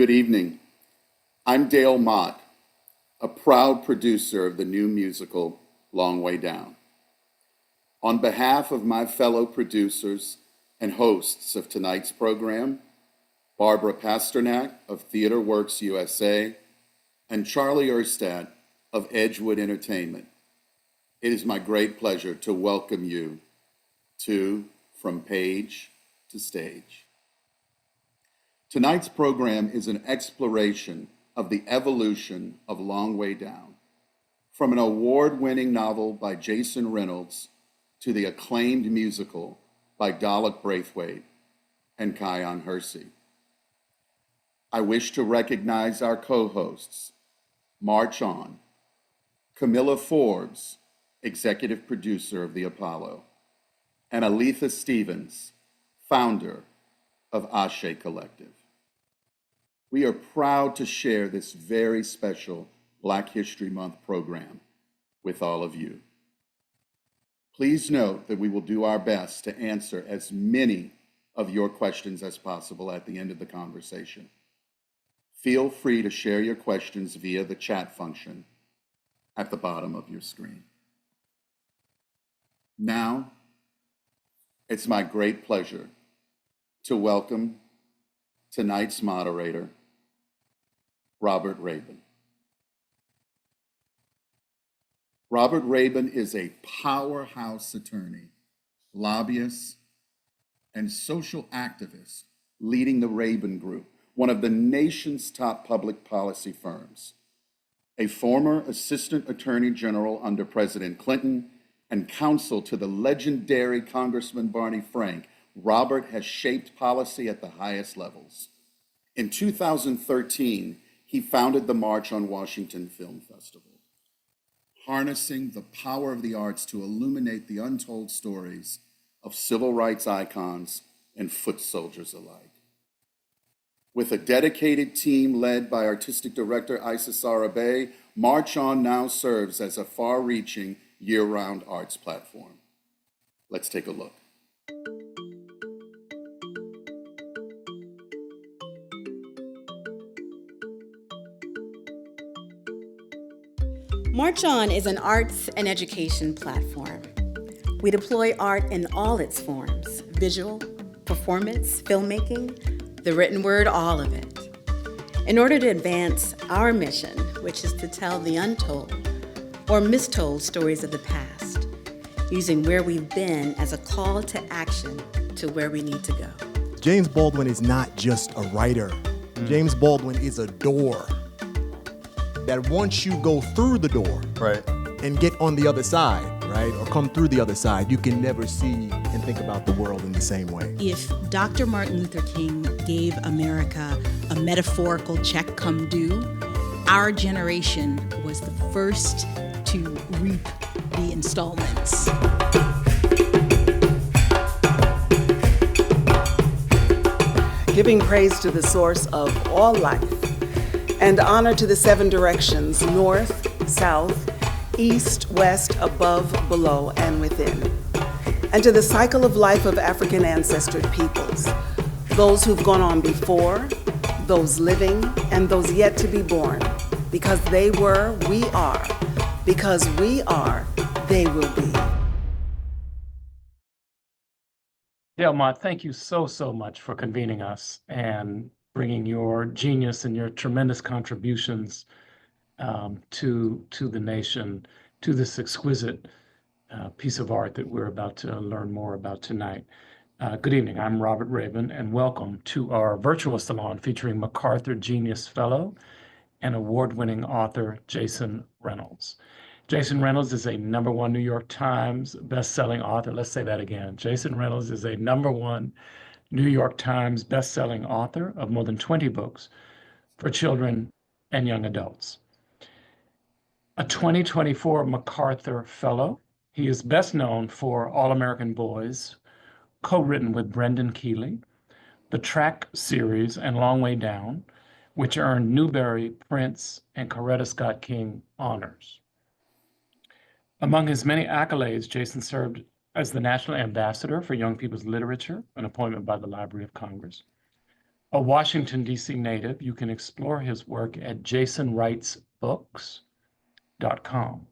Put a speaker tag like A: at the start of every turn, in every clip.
A: Good evening. I'm Dale Mott, a proud producer of the new musical, Long Way Down. On behalf of my fellow producers and hosts of tonight's program, Barbara Pasternak of TheaterWorksUSA and Charlie Erstad of Edgewood Entertainment, it is my great pleasure to welcome you to From Page to Stage. Tonight's program is an exploration of the evolution of Long Way Down, from an award-winning novel by Jason Reynolds to the acclaimed musical by Dahlak, Brathwaite and Khiyon Hursey. I wish to recognize our co-hosts, March On, Camilla Forbes, executive producer of The Apollo, and Aletha Stevens, founder of Ashe Collective. We are proud to share this very special Black History Month program with all of you. Please note that we will do our best to answer as many of your questions as possible at the end of the conversation. Feel free to share your questions via the chat function at the bottom of your screen. Now, it's my great pleasure to welcome tonight's moderator, Robert Raben. Robert Raben is a powerhouse attorney, lobbyist, and social activist leading the Raben Group, one of the nation's top public policy firms. A former assistant attorney general under President Clinton and counsel to the legendary Congressman Barney Frank, Robert has shaped policy at the highest levels. In 2013, he founded the March on Washington Film Festival, harnessing the power of the arts to illuminate the untold stories of civil rights icons and foot soldiers alike. With a dedicated team led by artistic director Isis Arabay, March On now serves as a far-reaching, year-round arts platform. Let's take a look.
B: March On is an arts and education platform. We deploy art in all its forms: visual, performance, filmmaking, the written word, all of it, in order to advance our mission, which is to tell the untold or mistold stories of the past, using where we've been as a call to action to where we need to go.
C: James Baldwin is not just a writer. James Baldwin is a door that once you go through the door, right, and get on the other side, right, or come through the other side, you can never see and think about the world in the same way.
D: If Dr. Martin Luther King gave America a metaphorical check come due, our generation was the first to reap the installments.
E: Giving praise to the source of all life, and honor to the seven directions: north, south, east, west, above, below, and within. And to the cycle of life of African ancestral peoples, those who've gone on before, those living, and those yet to be born. Because they were, we are. Because we are, they will be.
F: Dale Mott, thank you so much for convening us and bringing your genius and your tremendous contributions to the nation, to this exquisite piece of art that we're about to learn more about tonight. Good evening, I'm Robert Raben, and welcome to our virtual salon featuring MacArthur Genius Fellow and award-winning author Jason Reynolds. Jason Reynolds is a #1 New York Times best-selling author. Let's say that again. Jason Reynolds is a #1 New York Times best-selling author of more than 20 books for children and young adults. A 2024 MacArthur Fellow, he is best known for All-American Boys, co-written with Brendan Keeley, the Track series, and Long Way Down, which earned Newbery, Prince, and Coretta Scott King honors. Among his many accolades, Jason served as the National Ambassador for Young People's Literature, an appointment by the Library of Congress, A Washington, D.C. native, you can explore his work at jasonwritesbooks.com.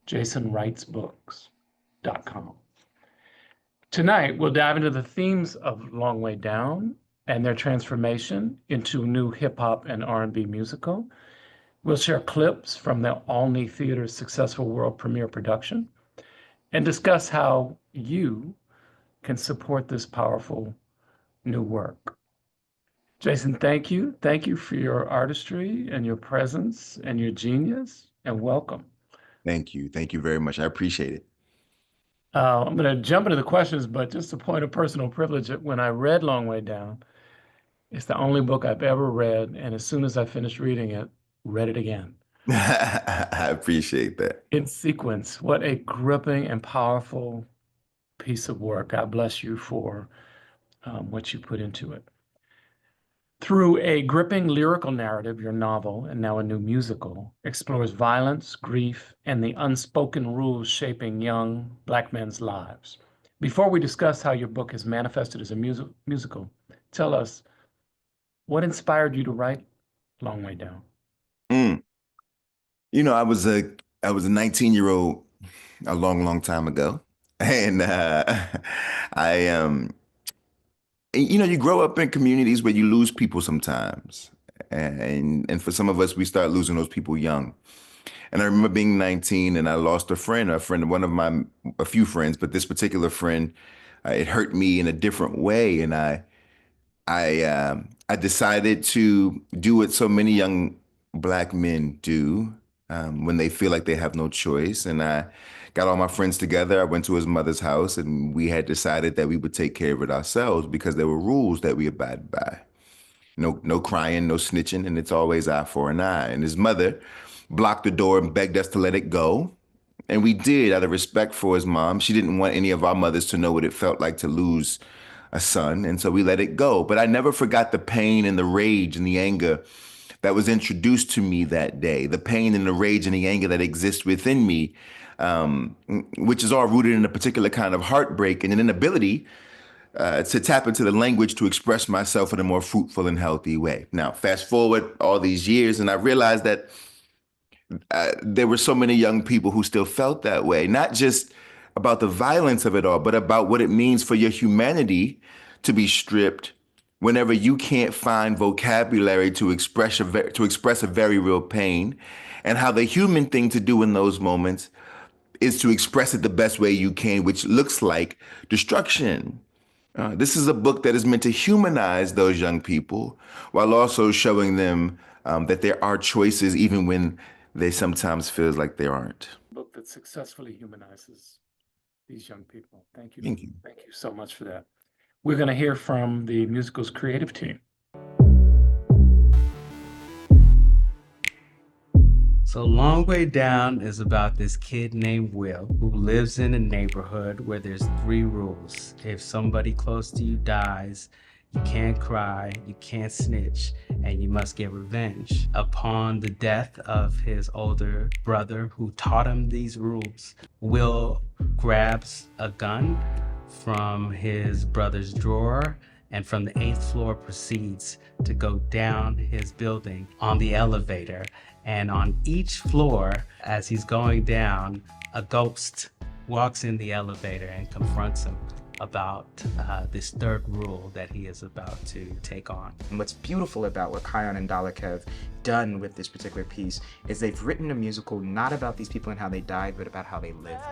F: jasonwritesbooks.com. Tonight, we'll dive into the themes of Long Way Down and their transformation into new hip-hop and R&B musical. We'll share clips from the Olney Theater's successful world premiere production and discuss how you can support this powerful new work. Jason, thank you. Thank you for your artistry and your presence and your genius, and welcome.
G: Thank you. Thank you very much. I appreciate it.
F: I'm going to jump into the questions, but just a point of personal privilege, when I read Long Way Down, it's the only book I've ever read, and as soon as I finished reading it, read it again.
G: I appreciate that.
F: In sequence, what a gripping and powerful piece of work. God bless you for what you put into it. Through a gripping lyrical narrative, your novel, and now a new musical, explores violence, grief, and the unspoken rules shaping young Black men's lives. Before we discuss how your book has manifested as a musical, tell us, what inspired you to write Long Way Down?
G: You know, I was a 19-year-old a long time ago, and you grow up in communities where you lose people sometimes, and for some of us, we start losing those people young. And I remember being 19, and I lost a few friends, but this particular friend, it hurt me in a different way, and I decided to do what so many young Black men do when they feel like they have no choice. And I got all my friends together. I went to his mother's house, and we had decided that we would take care of it ourselves because there were rules that we abided by. No crying, no snitching, and it's always eye for an eye. And his mother blocked the door and begged us to let it go. And we did, out of respect for his mom. She didn't want any of our mothers to know what it felt like to lose a son, and so we let it go. But I never forgot the pain and the rage and the anger that was introduced to me that day, the pain and the rage and the anger that exists within me, which is all rooted in a particular kind of heartbreak and an inability to tap into the language to express myself in a more fruitful and healthy way. Now, fast forward all these years, and I realized that there were so many young people who still felt that way, not just about the violence of it all, but about what it means for your humanity to be stripped whenever you can't find vocabulary to express a very real pain, and how the human thing to do in those moments is to express it the best way you can, which looks like destruction. This is a book that is meant to humanize those young people while also showing them that there are choices even when they sometimes feel like there aren't.
F: A book that successfully humanizes these young people. Thank you.
G: Thank you.
F: Thank you so much for that. We're going to hear from the musical's creative team.
H: So Long Way Down is about this kid named Will who lives in a neighborhood where there's 3 rules. If somebody close to you dies, you can't cry, you can't snitch, and you must get revenge. Upon the death of his older brother who taught him these rules, Will grabs a gun from his brother's drawer, and from the 8th floor proceeds to go down his building on the elevator. And on each floor, as he's going down, a ghost walks in the elevator and confronts him about this 3rd rule that he is about to take on.
I: And what's beautiful about what Khiyon and Dahlak have done with this particular piece is they've written a musical not about these people and how they died, but about how they lived.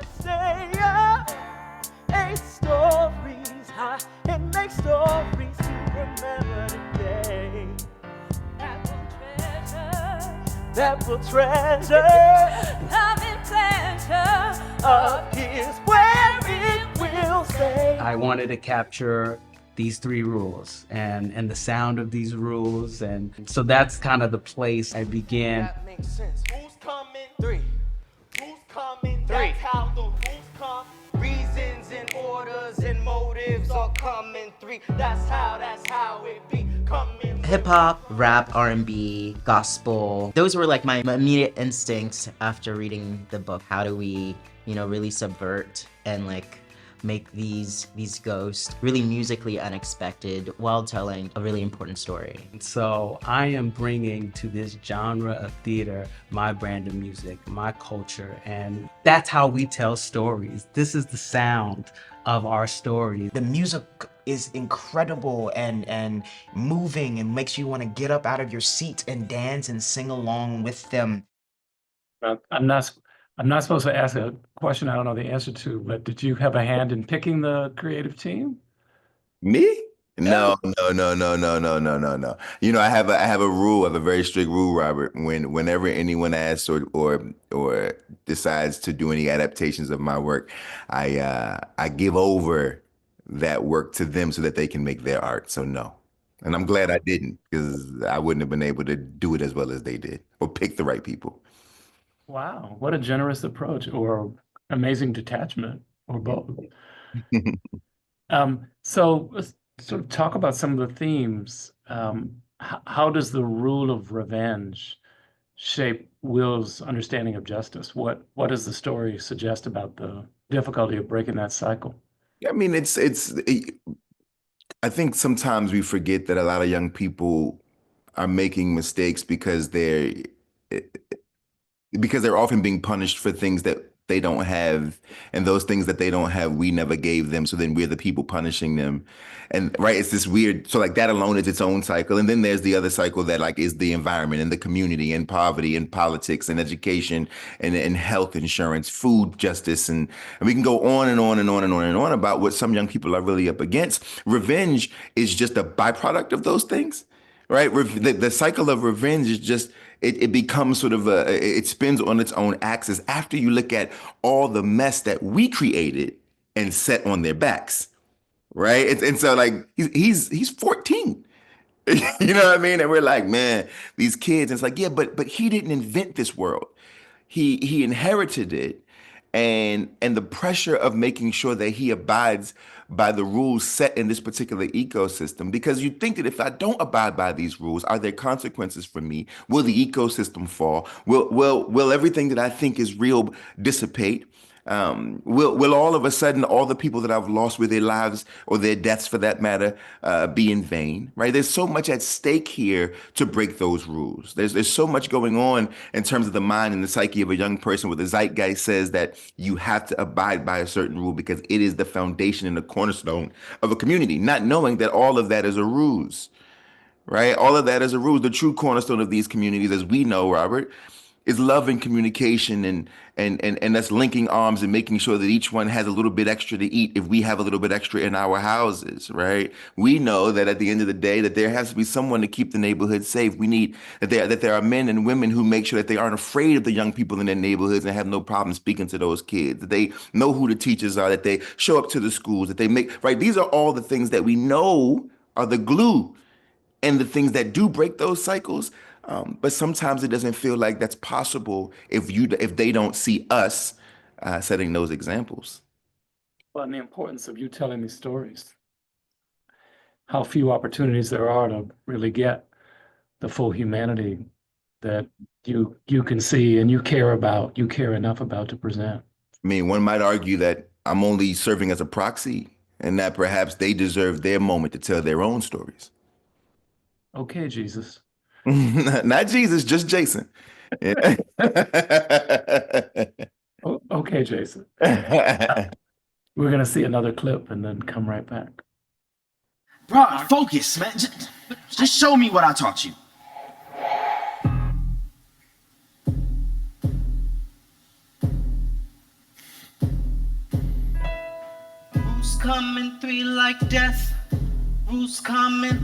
J: Stories high and make stories to remember today. That will treasure love and pleasure of his where it will stay.
H: I wanted to capture these 3 rules and the sound of these rules, and so that's kind of the place I began.
J: That makes sense. Who's coming 3? Who's coming 3? That's how the rules come. Reasons and orders and motives all come in 3. That's how it be coming.
K: Hip hop, rap, R&B, gospel. Those were like my immediate instincts after reading the book. How do we, really subvert and like make these ghosts really musically unexpected while telling a really important story.
H: So I am bringing to this genre of theater my brand of music, my culture, and that's how we tell stories. This is the sound of our story.
I: The music is incredible and moving and makes you want to get up out of your seat and dance and sing along with them.
F: I'm not supposed to ask a question I don't know the answer to, but did you have a hand in picking the creative team?
G: Me? No. You know, I have a rule, I have a very strict rule, Robert. Whenever anyone asks or decides to do any adaptations of my work, I give over that work to them so that they can make their art. So no. And I'm glad I didn't, because I wouldn't have been able to do it as well as they did or pick the right people.
F: Wow, what a generous approach, or amazing detachment, or both. So let's sort of talk about some of the themes. How does the rule of revenge shape Will's understanding of justice? What does the story suggest about the difficulty of breaking that cycle?
G: I mean, I think sometimes we forget that a lot of young people are making mistakes because they're often being punished for things that they don't have, and those things that they don't have, we never gave them. So then we're the people punishing them. And right, it's this weird, so like that alone is its own cycle. And then there's the other cycle that like is the environment and the community and poverty and politics and education and health insurance, food justice. And we can go on and on and on and on and on about what some young people are really up against. Revenge is just a byproduct of those things, right? The cycle of revenge is just, it becomes sort of it spins on its own axis after you look at all the mess that we created and set on their backs, right? And so like he's 14, you know what I mean? And we're like, man, these kids. And it's like, yeah, but he didn't invent this world. He inherited it, and the pressure of making sure that he abides by the rules set in this particular ecosystem. Because you think that if I don't abide by these rules, are there consequences for me? Will the ecosystem fall? Will everything that I think is real dissipate? Will all of a sudden all the people that I've lost with their lives or their deaths for that matter be in vain, right? There's so much at stake here to break those rules. There's so much going on in terms of the mind and the psyche of a young person where the zeitgeist says that you have to abide by a certain rule because it is the foundation and the cornerstone of a community, not knowing that all of that is a ruse, right? All of that is a ruse. The true cornerstone of these communities, as we know, Robert, is love and communication and that's linking arms and making sure that each one has a little bit extra to eat if we have a little bit extra in our houses, right? We know that at the end of the day that there has to be someone to keep the neighborhood safe. We need that there are men and women who make sure that they aren't afraid of the young people in their neighborhoods and have no problem speaking to those kids, that they know who the teachers are, that they show up to the schools, that they make, right? These are all the things that we know are the glue and the things that do break those cycles. But sometimes it doesn't feel like that's possible if they don't see us setting those examples.
F: Well, and the importance of you telling these stories. How few opportunities there are to really get the full humanity that you can see and you care enough about to present.
G: I mean, one might argue that I'm only serving as a proxy and that perhaps they deserve their moment to tell their own stories.
F: Okay, Jesus.
G: Not Jesus, just Jason. Yeah.
F: Okay, Jason. We're going to see another clip and then come right back.
L: Bro, focus, man. Just show me what I taught you.
J: Who's coming? Three like death. Who's coming?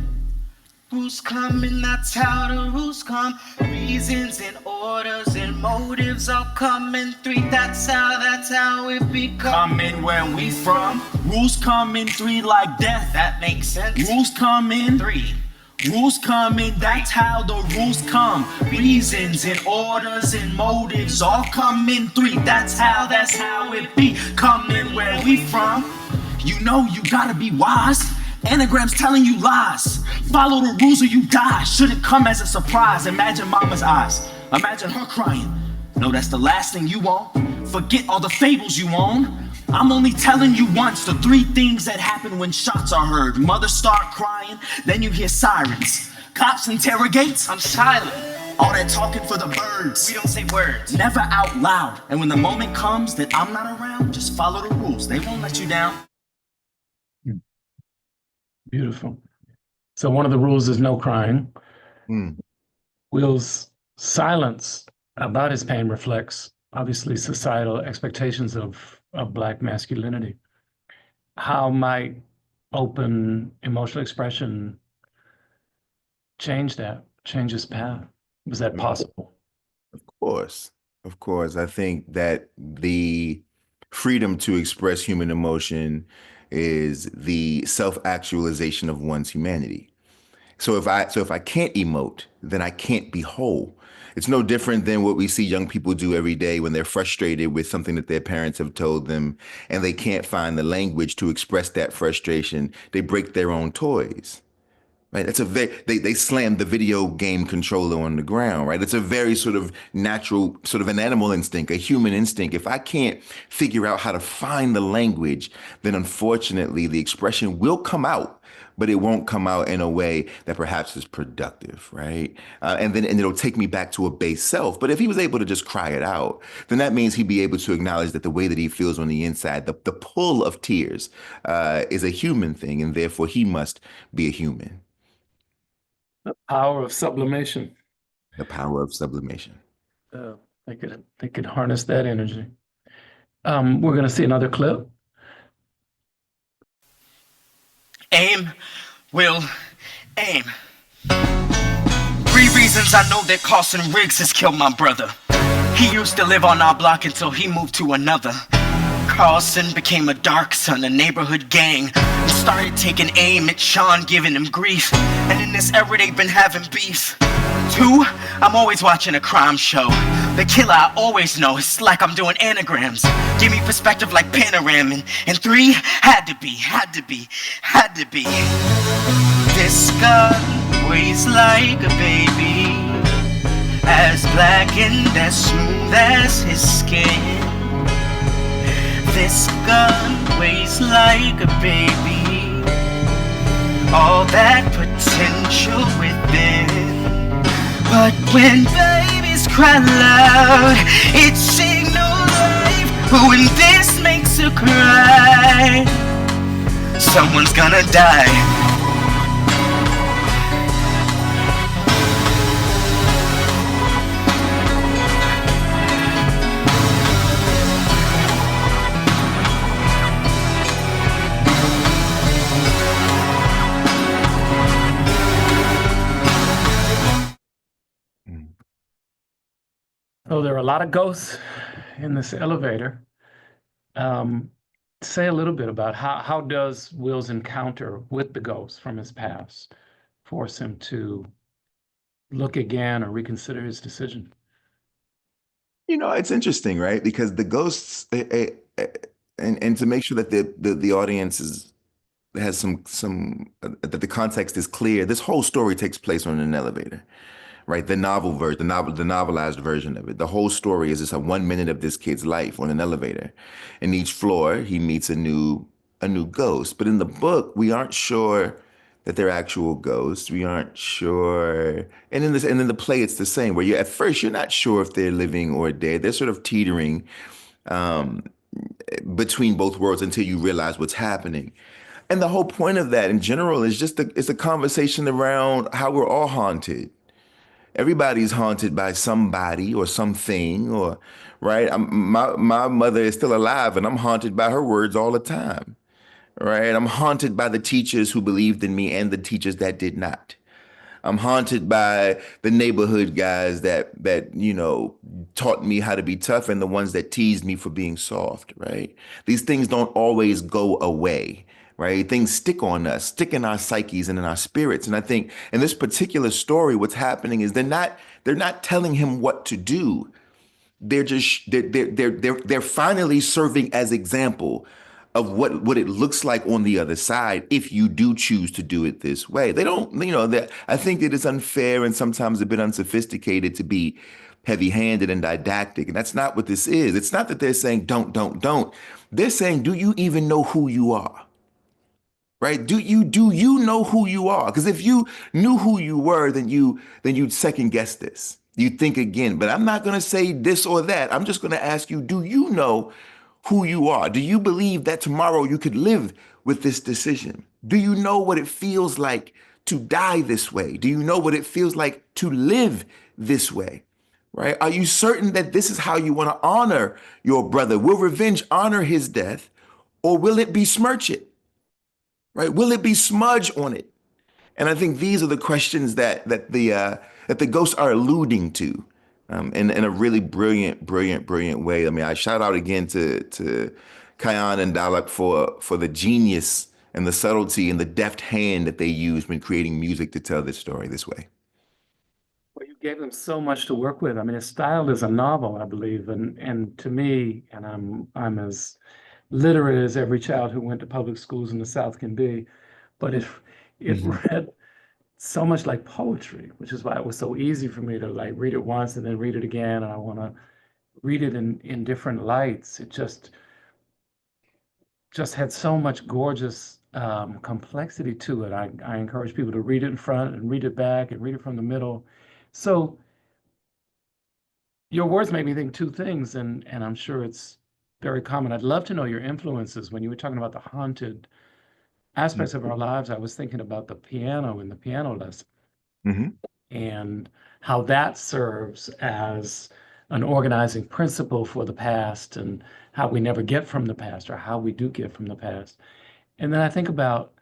J: Who's coming? That's how the rules come. Reasons and orders and motives all coming. Three, that's how it be
L: Coming where we from. Rules come in three like death.
J: That makes sense.
L: Rules come in
J: Three.
L: Rules come in, that's how the rules come. Reasons and orders and motives all come in three. That's how it be. Coming where we from. You know you gotta be wise. Anagrams telling you lies. Follow the rules or you die. Shouldn't come as a surprise. Imagine mama's eyes. Imagine her crying. No, that's the last thing you want. Forget all the fables you own. I'm only telling you once the three things that happen when shots are heard. Mothers start crying, then you hear sirens. Cops interrogate, I'm silent. All that talking for the birds. We don't say words. Never out loud. And when the moment comes that I'm not around, just follow the rules. They won't let you down.
F: Beautiful. So one of the rules is no crying.
G: Mm.
F: Will's silence about his pain reflects, obviously, societal expectations of Black masculinity. How might open emotional expression change his path? Was that possible?
G: Of course. I think that the freedom to express human emotion is the self-actualization of one's humanity. So if I can't emote, then I can't be whole. It's no different than what we see young people do every day when they're frustrated with something that their parents have told them and they can't find the language to express that frustration. They break their own toys. Right, that's they slam the video game controller on the ground, right? It's a very sort of natural, sort of an animal instinct, a human instinct. If I can't figure out how to find the language, then unfortunately the expression will come out, but it won't come out in a way that perhaps is productive, right? And it'll take me back to a base self. But if he was able to just cry it out, then that means he'd be able to acknowledge that the way that he feels on the inside, the pull of tears, is a human thing, and therefore he must be a human.
F: The power of sublimation.
G: The power of sublimation.
F: They could harness that energy. We're going to see another clip.
L: Aim, Will, aim. 3 reasons I know that Carson Riggs has killed my brother. He used to live on our block until he moved to another. Carlson became a dark son, a neighborhood gang, and started taking aim at Sean, giving him grief. And in this era, they've been having beef. 2, I'm always watching a crime show. The killer I always know, it's like I'm doing anagrams. Give me perspective like panoramin. And 3, had to be. This gun weighs like a baby, as black and as smooth as his skin. This gun weighs like a baby, all that potential within. But when babies cry loud, it signals life. But when this makes her cry, someone's gonna die.
F: So there are a lot of ghosts in this elevator. Say a little bit about how does Will's encounter with the ghosts from his past force him to look again or reconsider his decision?
G: You know, it's interesting, right? Because the ghosts, and to make sure that the audience has some that the context is clear. This whole story takes place on an elevator. Right, the novelized version of it. The whole story is just a 1 minute of this kid's life on an elevator. In each floor, he meets a new ghost. But in the book, we aren't sure that they're actual ghosts. We aren't sure. And in the play, it's the same. Where at first you're not sure if they're living or dead. They're sort of teetering between both worlds until you realize what's happening. And the whole point of that, in general, is just it's a conversation around how we're all haunted. Everybody's haunted by somebody or something, or right. My mother is still alive, and I'm haunted by her words all the time. Right. I'm haunted by the teachers who believed in me and the teachers that did not. I'm haunted by the neighborhood guys that taught me how to be tough and the ones that teased me for being soft. Right. These things don't always go away. Right? Things stick on us, stick in our psyches and in our spirits. And I think in this particular story, what's happening is they're not telling him what to do. They're finally serving as example of what it looks like on the other side if you do choose to do it this way. They don't, I think it is unfair and sometimes a bit unsophisticated to be heavy-handed and didactic. And that's not what this is. It's not that they're saying don't. They're saying, do you even know who you are? Right? Do you know who you are? Because if you knew who you were, then you'd second guess this. You'd think again. But I'm not going to say this or that. I'm just going to ask you, do you know who you are? Do you believe that tomorrow you could live with this decision? Do you know what it feels like to die this way? Do you know what it feels like to live this way? Right? Are you certain that this is how you want to honor your brother? Will revenge honor his death, or will it besmirch it? Right? Will it be smudge on it? And I think these are the questions that the ghosts are alluding to, in a really brilliant way. I mean, I shout out again to Khiyon and Dahlak for the genius and the subtlety and the deft hand that they use when creating music to tell this story this way.
F: Well, you gave them so much to work with. I mean, it's styled as a novel, I believe, and to me, and I'm as literate as every child who went to public schools in the South can be, but it read so much like poetry, which is why it was so easy for me to like read it once and then read it again, and I want to read it in different lights. It just had so much gorgeous complexity to it. I encourage people to read it in front and read it back and read it from the middle. So your words made me think two things, and I'm sure it's very common. I'd love to know your influences. When you were talking about the haunted aspects of our lives, I was thinking about the piano and the piano lesson and how that serves as an organizing principle for the past and how we never get from the past, or how we do get from the past. And then I think about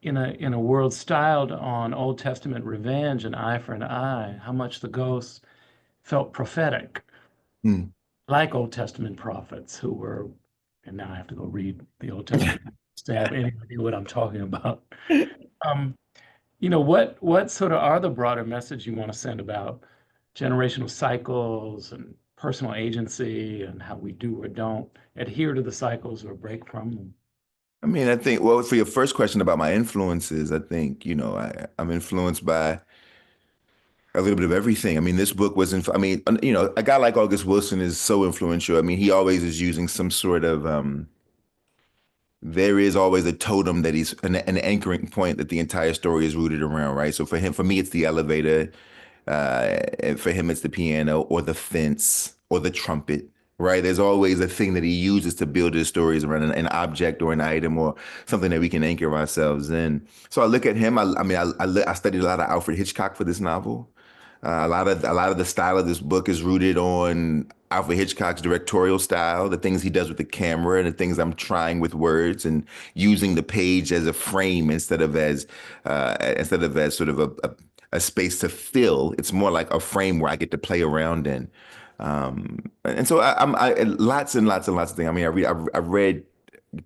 F: in a world styled on Old Testament revenge and eye for an eye, how much the ghosts felt prophetic, like Old Testament prophets who were, and now I have to go read the Old Testament to have any idea what I'm talking about. What sort of are the broader message you want to send about generational cycles and personal agency and how we do or don't adhere to the cycles or break from them?
G: I mean, I think, well, for your first question about my influences, I think, I'm influenced by a little bit of everything. I mean, this book was, a guy like August Wilson is so influential. I mean, he always is using some sort of, there is always a totem that he's an anchoring point that the entire story is rooted around, right? So for me, it's the elevator. And for him, it's the piano or the fence or the trumpet, right? There's always a thing that he uses to build his stories around an object or an item or something that we can anchor ourselves in. So I look at him. I studied a lot of Alfred Hitchcock for this novel. A lot of the style of this book is rooted on Alfred Hitchcock's directorial style, the things he does with the camera and the things I'm trying with words and using the page as a frame instead of as sort of a space to fill. It's more like a frame where I get to play around in. And so I lots and lots of things. I mean, I've read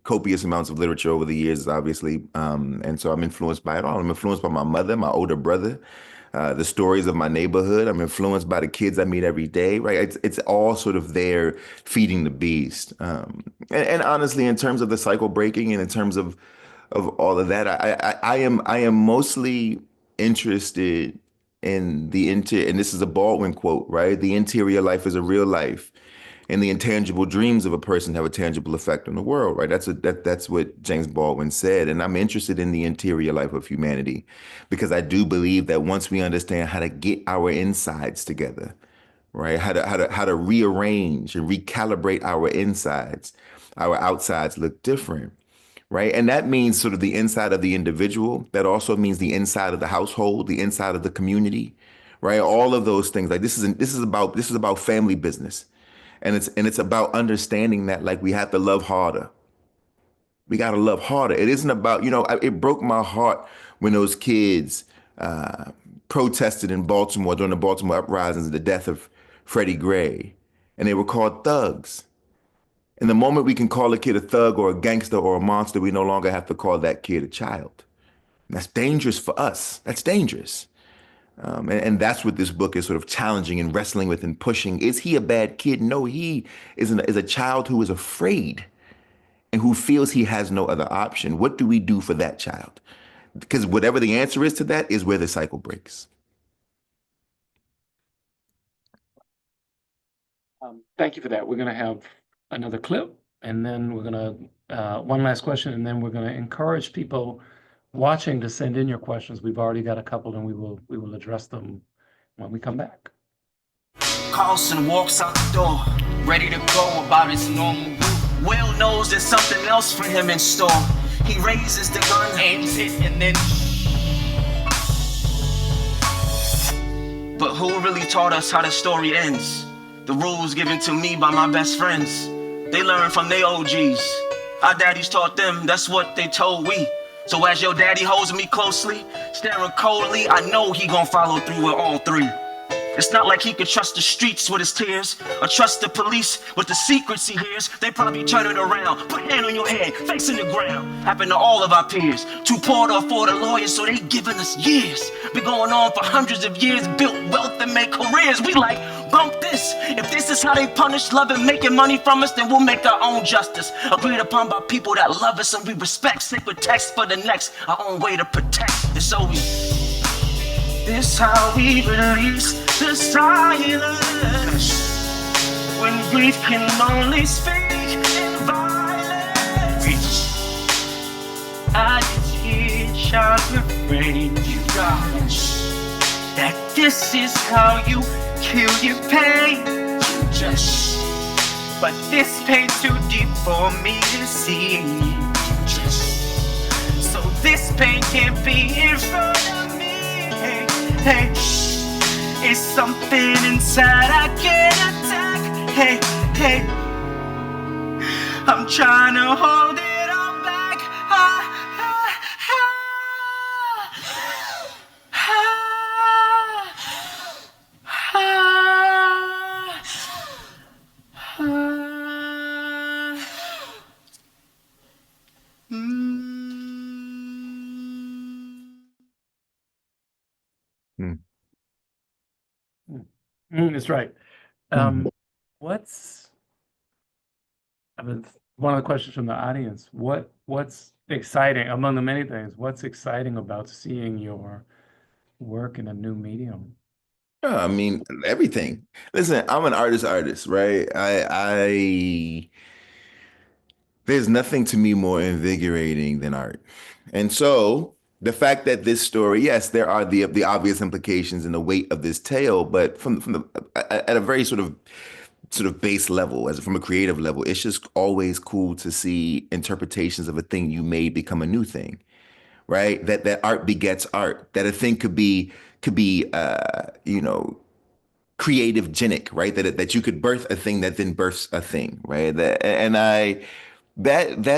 G: copious amounts of literature over the years, obviously. And so I'm influenced by it all. I'm influenced by my mother, my older brother, the stories of my neighborhood. I'm influenced by the kids I meet every day, right? It's all sort of there feeding the beast. And honestly, in terms of the cycle breaking and in terms of all of that, I am mostly interested in and this is a Baldwin quote, right? The interior life is a real life, and the intangible dreams of a person have a tangible effect on the world, right? That's what James Baldwin said. And I'm interested in the interior life of humanity because I do believe that once we understand how to get our insides together, right? How to rearrange and recalibrate our insides, our outsides look different. Right. And that means sort of the inside of the individual. That also means the inside of the household, the inside of the community. Right. All of those things. Like this is about family business. And it's about understanding that, like, we have to love harder. We got to love harder. It isn't about, it broke my heart when those kids protested in Baltimore during the Baltimore uprisings, the death of Freddie Gray. And they were called thugs. And the moment we can call a kid a thug or a gangster or a monster, we no longer have to call that kid a child. And that's dangerous for us. That's dangerous. And that's what this book is sort of challenging and wrestling with and pushing. Is he a bad kid? No, he is a child who is afraid and who feels he has no other option. What do we do for that child? Because whatever the answer is to that is where the cycle breaks.
F: Thank you for that. We're going to have another clip, and then we're going to, one last question, and then we're going to encourage people watching to send in your questions. We've already got a couple, and we will address them when we come back.
L: Carlson walks out the door, ready to go about his normal route. Will knows there's something else for him in store. He raises the gun, aims it, and then... But who really taught us how the story ends? The rules given to me by my best friends. They learned from their OGs. Our daddies taught them, that's what they told we. So as your daddy holds me closely, staring coldly, I know he gon' follow through with all three. It's not like he could trust the streets with his tears, or trust the police with the secrets he hears. They probably turn it around, put hand on your head, facing the ground. Happened to all of our peers. Too poor to afford a lawyer, so they giving us years. Been going on for hundreds of years, built wealth and made careers. We like, bump this. If this is how they punish love and making money from us, then we'll make our own justice. Agreed upon by people that love us and we respect. Sacred text for the next, our own way to protect. And so we... This how we release the silence when grief can only speak in violence. I just hear sharp refrain, you gosh, that this is how you kill your pain. You just, but this pain's too deep for me to see. So this pain can't be in front of me. Hey, it's something inside I can't attack. Hey, hey, I'm trying to hold it all back.
F: That's right. What's, I mean, one of the questions from the audience, what's exciting, among the many things, what's exciting about seeing your work in a new medium?
G: I mean, everything. Listen, I'm an artist, right? There's nothing to me more invigorating than art. And so the fact that this story, yes, there are the obvious implications and the weight of this tale, but from the at a very sort of base level, from a creative level, it's just always cool to see interpretations of a thing you made become a new thing, right? That art begets art. That a thing could be creative genic, right? That you could birth a thing that then births a thing, right? That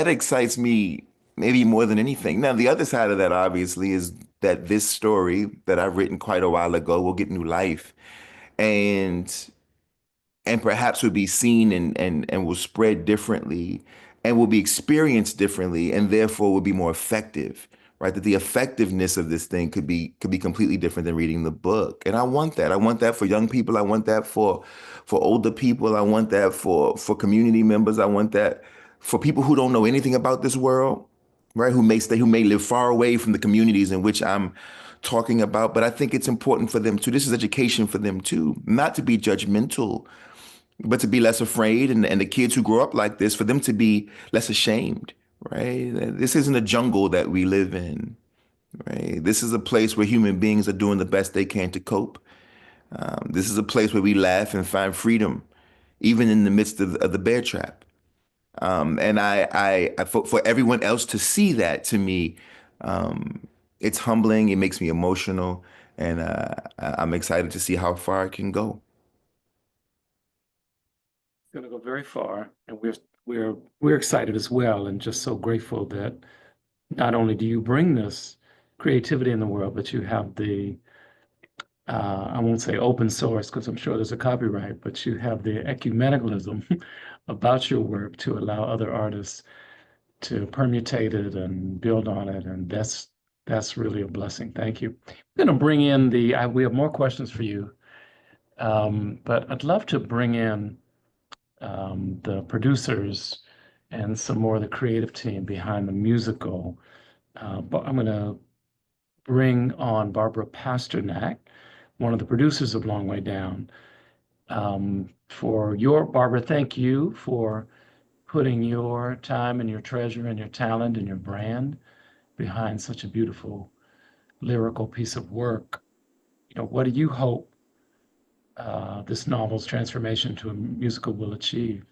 G: excites me maybe more than anything. Now, the other side of that obviously is that this story that I've written quite a while ago will get new life and perhaps will be seen and will spread differently and will be experienced differently and therefore will be more effective, right? That the effectiveness of this thing could be completely different than reading the book. And I want that. I want that for young people. I want that for older people. I want that for community members. I want that for people who don't know anything about this world, right? Who may live far away from the communities in which I'm talking about. But I think it's important for them too. This is education for them too, not to be judgmental, but to be less afraid, and the kids who grow up like this, for them to be less ashamed, right? This isn't a jungle that we live in, right? This is a place where human beings are doing the best they can to cope. This is a place where we laugh and find freedom, even in the midst of the bear trap. And for everyone else to see that, to me, it's humbling. It makes me emotional, and I'm excited to see how far it can go.
F: Going to go very far, and we're excited as well, and just so grateful that not only do you bring this creativity in the world, but you have the I won't say open source because I'm sure there's a copyright, but you have the ecumenicalism about your work to allow other artists to permutate it and build on it, and that's really a blessing. Thank you. I'm going to bring in we have more questions for you, but I'd love to bring in the producers and some more of the creative team behind the musical. But I'm going to bring on Barbara Pasternak, one of the producers of Long Way Down. Barbara, thank you for putting your time and your treasure and your talent and your brand behind such a beautiful lyrical piece of work. What do you hope this novel's transformation to a musical will achieve?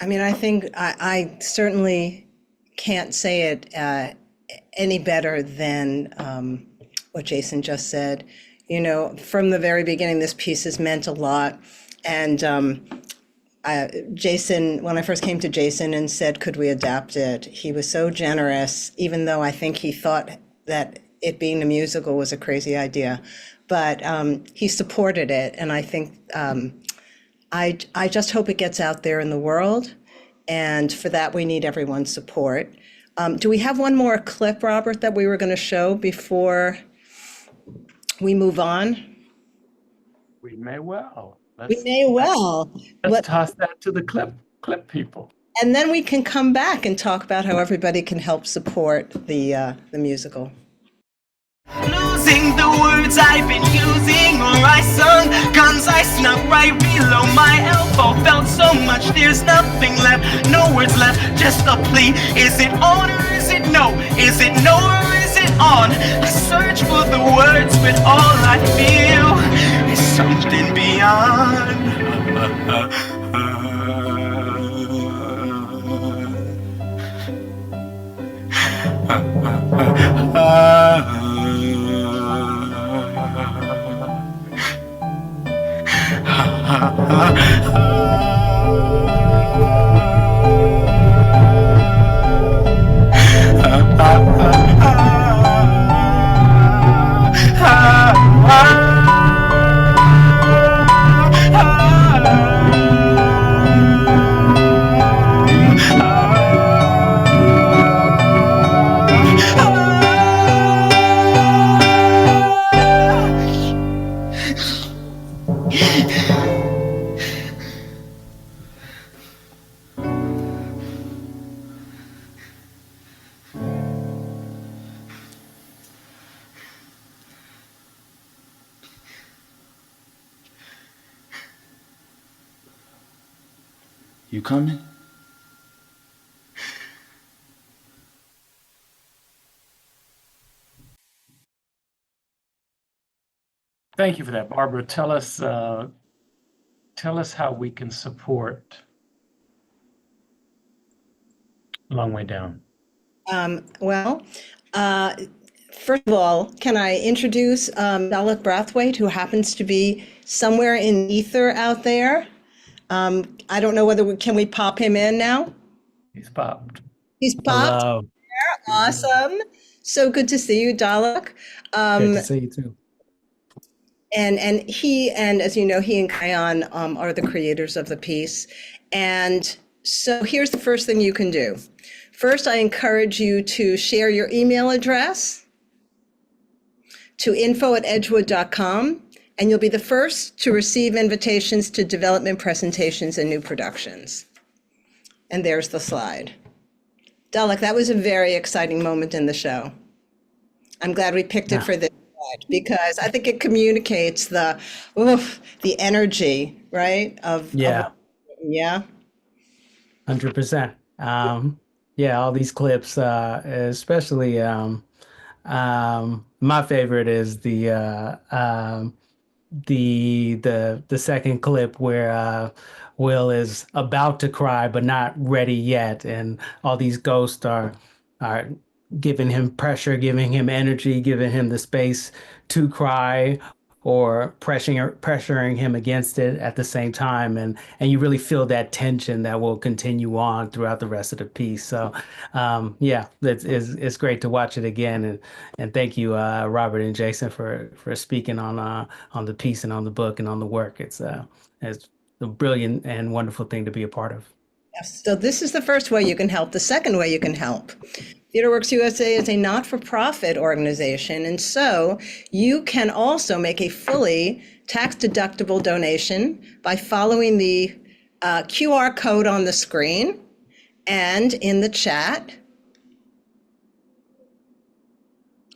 M: I mean, I think I certainly can't say it any better than what Jason just said. From the very beginning, this piece has meant a lot. And Jason, when I first came to Jason and said, could we adapt it? He was so generous, even though I think he thought that it being a musical was a crazy idea. But he supported it. And I think I just hope it gets out there in the world. And for that, we need everyone's support. Do we have one more clip, Robert, that we were going to show before we move on?
F: We may well.
M: Let's
F: toss that to the clip people.
M: And then we can come back and talk about how everybody can help support the musical.
L: Losing the words I've been using, or I sung guns I snuck right below my elbow. Felt so much, there's nothing left, no words left, just a plea. Is it on or is it no? Is it no or is it on? I search for the words, but all I feel is something beyond.
N: You coming?
F: Thank you for that, Barbara. Tell us how we can support Long Way Down.
M: First of all, can I introduce Dahlak Brathwaite, who happens to be somewhere in ether out there? I don't know whether can we pop him in now?
F: He's popped.
M: He's popped.
H: Hello.
M: There. Awesome. So good to see you, Dahlak.
H: Good to see you too.
M: And he, and as you know, he and Khiyon are the creators of the piece. And so here's the first thing you can do. First, I encourage you to share your email address to info@edgewood.com, and you'll be the first to receive invitations to development presentations and new productions. And there's the slide. Dahlak, that was a very exciting moment in the show. I'm glad we picked it for this slide because I think it communicates the energy, right?
H: Yeah. 100%. Yeah, all these clips, especially my favorite is the second clip where Will is about to cry but not ready yet, and all these ghosts are giving him pressure, giving him energy, giving him the space to cry, or pressuring him against it at the same time, and you really feel that tension that will continue on throughout the rest of the piece. So it's great to watch it again, and thank you, Robert and Jason, for speaking on the piece and on the book and on the work. It's a brilliant and wonderful thing to be a part of.
M: Yes. So this is the first way you can help. The second way you can help. TheaterWorksUSA is a not-for-profit organization, and so you can also make a fully tax-deductible donation by following the QR code on the screen and in the chat.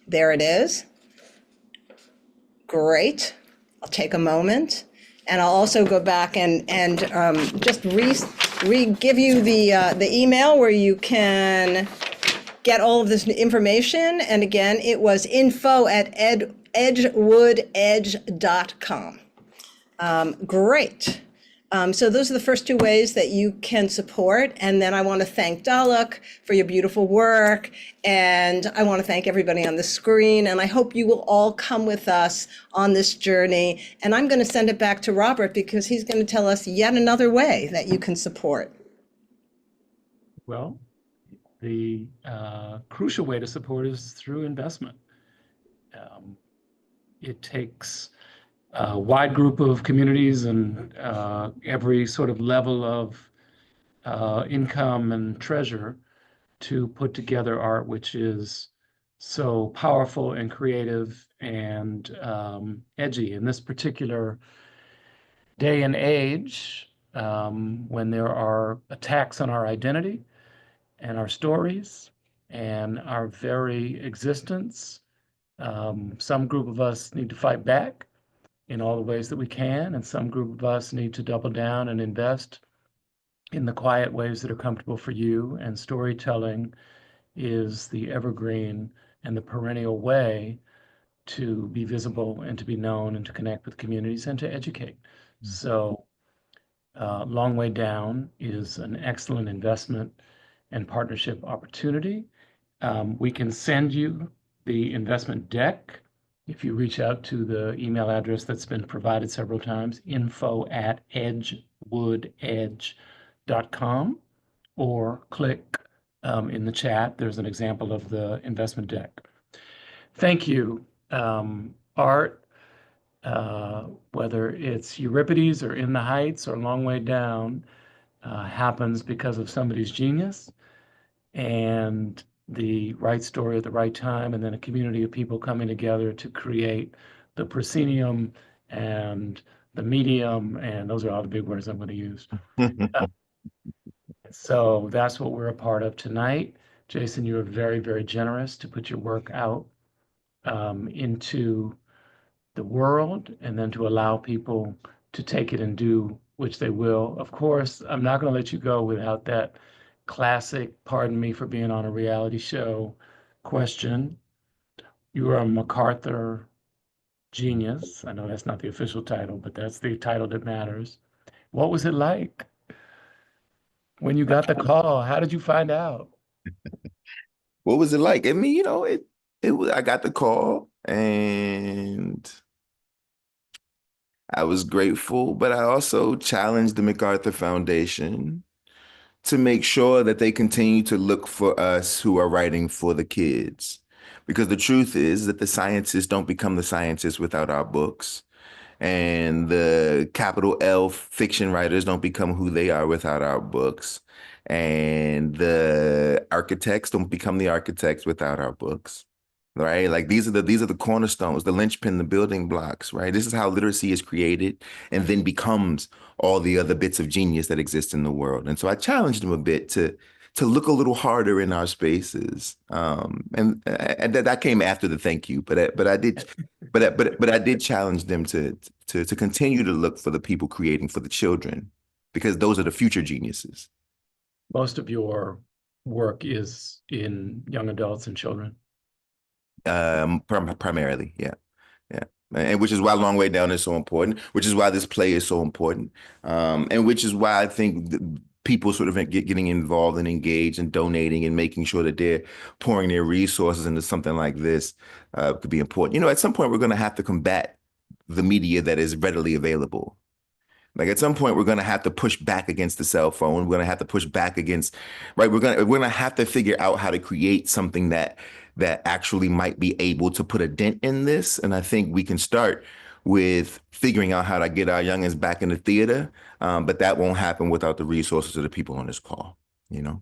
M: There it is. Great. I'll take a moment. And I'll also go back and just give you the email where you can get all of this information. And again, it was info@edgewoodedge.com. Great. So those are the first two ways that you can support. And then I want to thank Dahlak for your beautiful work. And I want to thank everybody on the screen. And I hope you will all come with us on this journey. And I'm going to send it back to Robert because he's going to tell us yet another way that you can support.
F: Well, the crucial way to support is through investment. It takes a wide group of communities and every sort of level of income and treasure to put together art which is so powerful and creative and edgy. In this particular day and age, when there are attacks on our identity and our stories and our very existence, some group of us need to fight back in all the ways that we can, and some group of us need to double down and invest in the quiet ways that are comfortable for you. And storytelling is the evergreen and the perennial way to be visible and to be known and to connect with communities and to educate. So Long Way Down is an excellent investment and partnership opportunity. We can send you the investment deck if you reach out to the email address that's been provided several times, info@edgewoodedge.com, or click in the chat. There's an example of the investment deck. Thank you. Art, whether it's Euripides or In the Heights or Long Way Down, happens because of somebody's genius and the right story at the right time, and then a community of people coming together to create the proscenium and the medium, and those are all the big words I'm going to use. So that's what we're a part of tonight. Jason, you were very, very generous to put your work out into the world and then to allow people to take it and do which they will. Of course, I'm not going to let you go without that classic, pardon me for being on a reality show, question. You are a MacArthur Genius. I know that's not the official title, but that's the title that matters. What was it like when you got the call? How did you find out?
G: What was it like? I mean, it was, I got the call and I was grateful, but I also challenged the MacArthur Foundation to make sure that they continue to look for us who are writing for the kids. Because the truth is that the scientists don't become the scientists without our books. And the capital L fiction writers don't become who they are without our books. And the architects don't become the architects without our books. Right? Like these are the cornerstones, the linchpin, the building blocks, right? This is how literacy is created and then becomes all the other bits of genius that exist in the world. And so I challenged them a bit to look a little harder in our spaces. And that came after the thank you, but I did challenge them to continue to look for the people creating for the children, because those are the future geniuses.
F: Most of your work is in young adults and children.
G: Primarily, yeah. And which is why Long Way Down is so important, which is why this play is so important, and which is why I think people sort of getting involved and engaged and donating and making sure that they're pouring their resources into something like this could be important. At some point, we're going to have to combat the media that is readily available. Like at some point, we're going to have to push back against the cell phone. We're going to have to push back against, right? We're going to have to figure out how to create something that actually might be able to put a dent in this. And I think we can start with figuring out how to get our youngins back in the theater. But that won't happen without the resources of the people on this call, Yeah,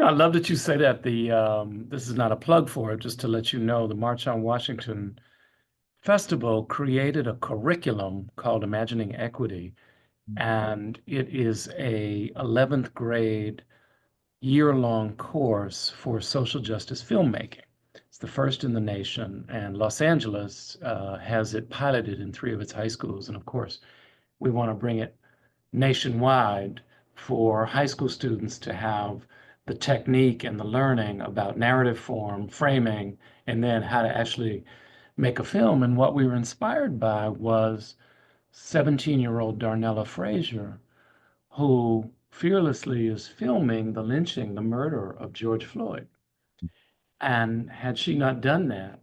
F: I love that you say that. This is not a plug for it, just to let you know, the March on Washington Festival created a curriculum called Imagining Equity. And it is a 11th grade year-long course for social justice filmmaking. It's the first in the nation, and Los Angeles has it piloted in 3 of its high schools. And of course, we want to bring it nationwide for high school students to have the technique and the learning about narrative form, framing, and then how to actually make a film. And what we were inspired by was 17-year-old Darnella Frazier, who fearlessly is filming the lynching, the murder of George Floyd. And had she not done that,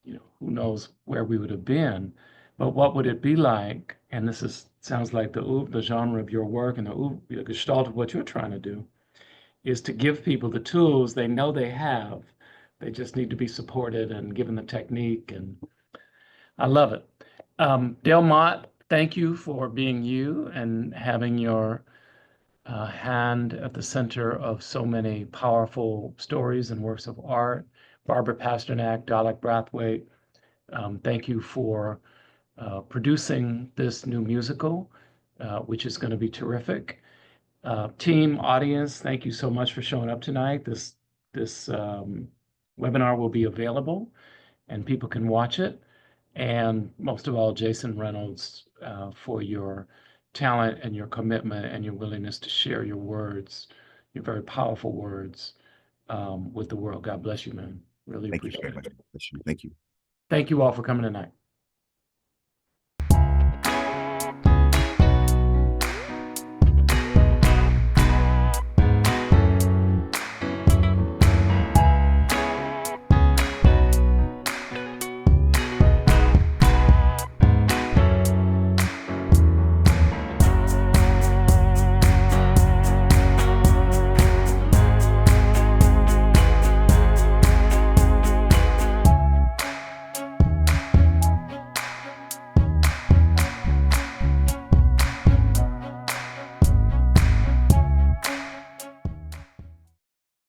F: who knows where we would have been. But what would it be like? And this sounds like the genre of your work and the gestalt of what you're trying to do, is to give people the tools they know they have. They just need to be supported and given the technique. And I love it. Dale Mott, thank you for being you and having your hand at the center of so many powerful stories and works of art. Barbara Pasternak, Dahlak, Brathwaite, thank you for producing this new musical, which is going to be terrific. Team, audience, thank you so much for showing up tonight. This webinar will be available and people can watch it. And most of all, Jason Reynolds, for your talent and your commitment and your willingness to share your words, your very powerful words, with the world. God bless you, man. Really appreciate it.
G: Thank you.
F: Thank you all for coming tonight.